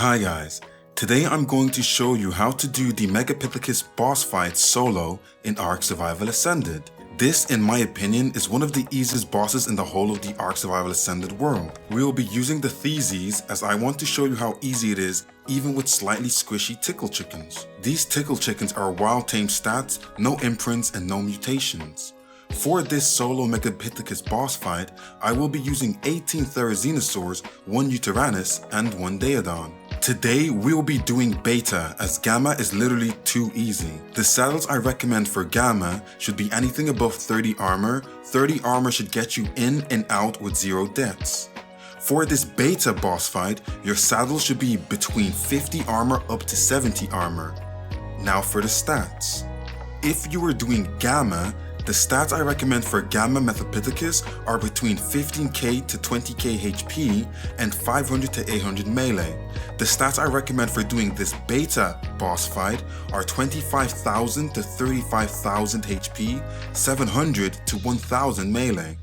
Hi guys, today I'm going to show you how to do the Megapithecus boss fight solo in Ark Survival Ascended. This, in my opinion, is one of the easiest bosses in the whole of the Ark Survival Ascended world. We will be using the Theses as I want to show you how easy it is even with slightly squishy tickle chickens. These tickle chickens are wild tame stats, no imprints and no mutations. For this solo Megapithecus boss fight, I will be using 18 Therizinosaurs, 1 Uteranus, and 1 Daedon. Today we will be doing Beta as Gamma is literally too easy. The saddles I recommend for Gamma should be anything above 30 armor. 30 armor should get you in and out with 0 deaths. For this Beta boss fight, your saddles should be between 50 armor up to 70 armor. Now for the stats. If you are doing Gamma, the stats I recommend for Gamma Megapithecus are between 15k to 20k HP and 500 to 800 melee. The stats I recommend for doing this Beta boss fight are 25,000 to 35,000 HP, 700 to 1000 melee.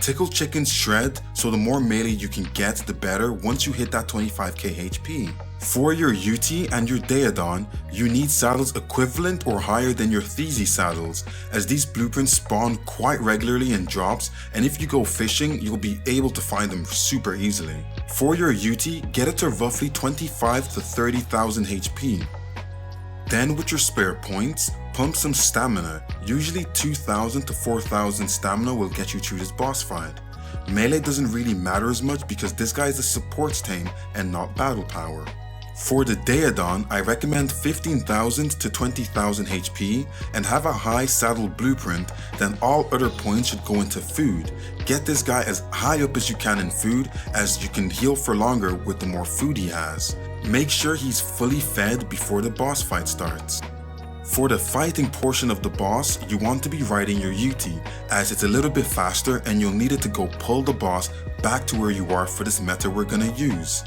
Tickle chickens shred, so the more melee you can get, the better once you hit that 25k HP. For your UT and your Daedon, you need saddles equivalent or higher than your These saddles, as these blueprints spawn quite regularly in drops, and if you go fishing, you'll be able to find them super easily. For your UT, get it to roughly 25 to 30,000 HP. Then with your spare points, pump some stamina. Usually 2,000 to 4,000 stamina will get you through this boss fight. Melee doesn't really matter as much because this guy is a support tame and not battle power. For the Daedon, I recommend 15,000 to 20,000 HP and have a high saddle blueprint, then all other points should go into food. Get this guy as high up as you can in food, as you can heal for longer with the more food he has. Make sure he's fully fed before the boss fight starts. For the fighting portion of the boss, you want to be riding your UT, as it's a little bit faster and you'll need it to go pull the boss back to where you are for this meta we're gonna use.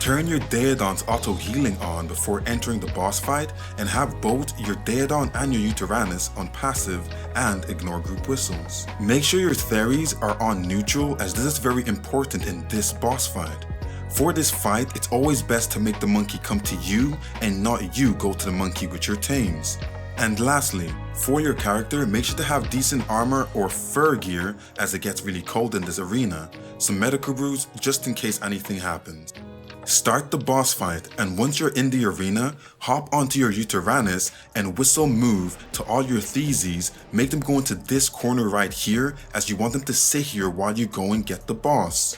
Turn your Daedon's auto healing on before entering the boss fight and have both your Daedon and your Uteranus on passive and ignore group whistles. Make sure your Theres are on neutral, as this is very important in this boss fight. For this fight, it's always best to make the monkey come to you and not you go to the monkey with your tames. And lastly, for your character, make sure to have decent armor or fur gear as it gets really cold in this arena, some medical brews just in case anything happens. Start the boss fight, and once you're in the arena, hop onto your Uteranus and whistle move to all your Theses. Make them go into this corner right here, as you want them to sit here while you go and get the boss.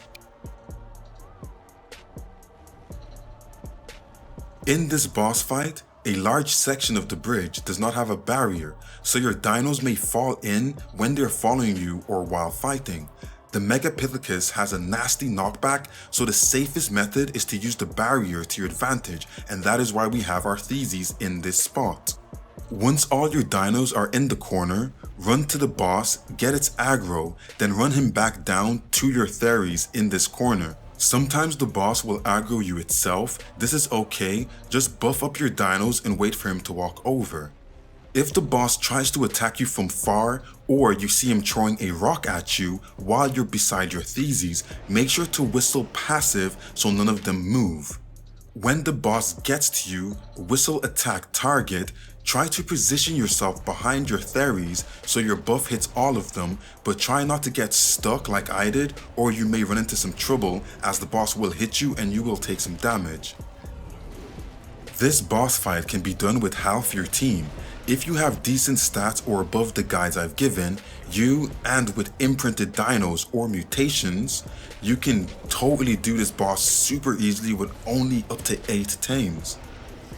In this boss fight, a large section of the bridge does not have a barrier, so your dinos may fall in when they're following you or while fighting. The Megapithecus has a nasty knockback, so the safest method is to use the barrier to your advantage, and that is why we have our Theses in this spot. Once all your dinos are in the corner, run to the boss, get its aggro, then run him back down to your Theres in this corner. Sometimes the boss will aggro you itself. This is okay, just buff up your dinos and wait for him to walk over. If the boss tries to attack you from far, or you see him throwing a rock at you while you're beside your Theses, make sure to whistle passive so none of them move. When the boss gets to you, whistle attack target. Try to position yourself behind your Theres so your buff hits all of them, but try not to get stuck like I did, or you may run into some trouble as the boss will hit you and you will take some damage. This boss fight can be done with half your team. If you have decent stats or above the guides I've given, and with imprinted dinos or mutations, you can totally do this boss super easily with only up to 8 tames.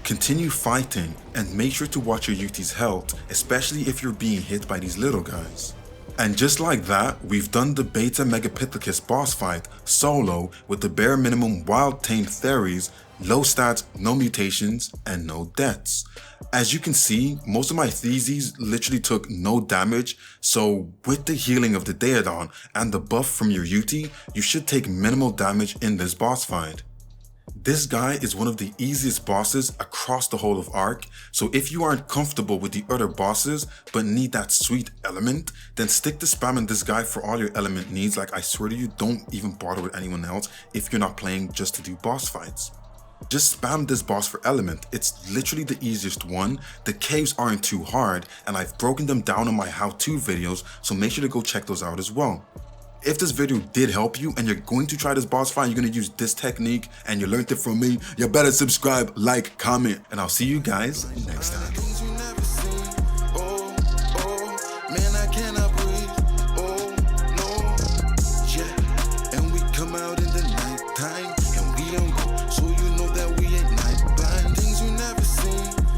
Continue fighting and make sure to watch your UT's health, especially if you're being hit by these little guys. And just like that, we've done the Beta Megapithecus boss fight solo with the bare minimum wild tame Theres, low stats, no mutations, and no deaths. As you can see, most of my Theses literally took no damage, so with the healing of the Daedon and the buff from your UT, you should take minimal damage in this boss fight. This guy is one of the easiest bosses across the whole of Ark, so if you aren't comfortable with the other bosses but need that sweet element, then stick to spamming this guy for all your element needs. Like, I swear to you, don't even bother with anyone else if you're not playing just to do boss fights. Just spam this boss for element. It's literally the easiest one. The caves aren't too hard, and I've broken them down in my how-to videos, so make sure to go check those out as well. If this video did help you and you're going to try this boss fight, you're going to use this technique and you learned it from me, you better subscribe, like, comment, and I'll see you guys next time.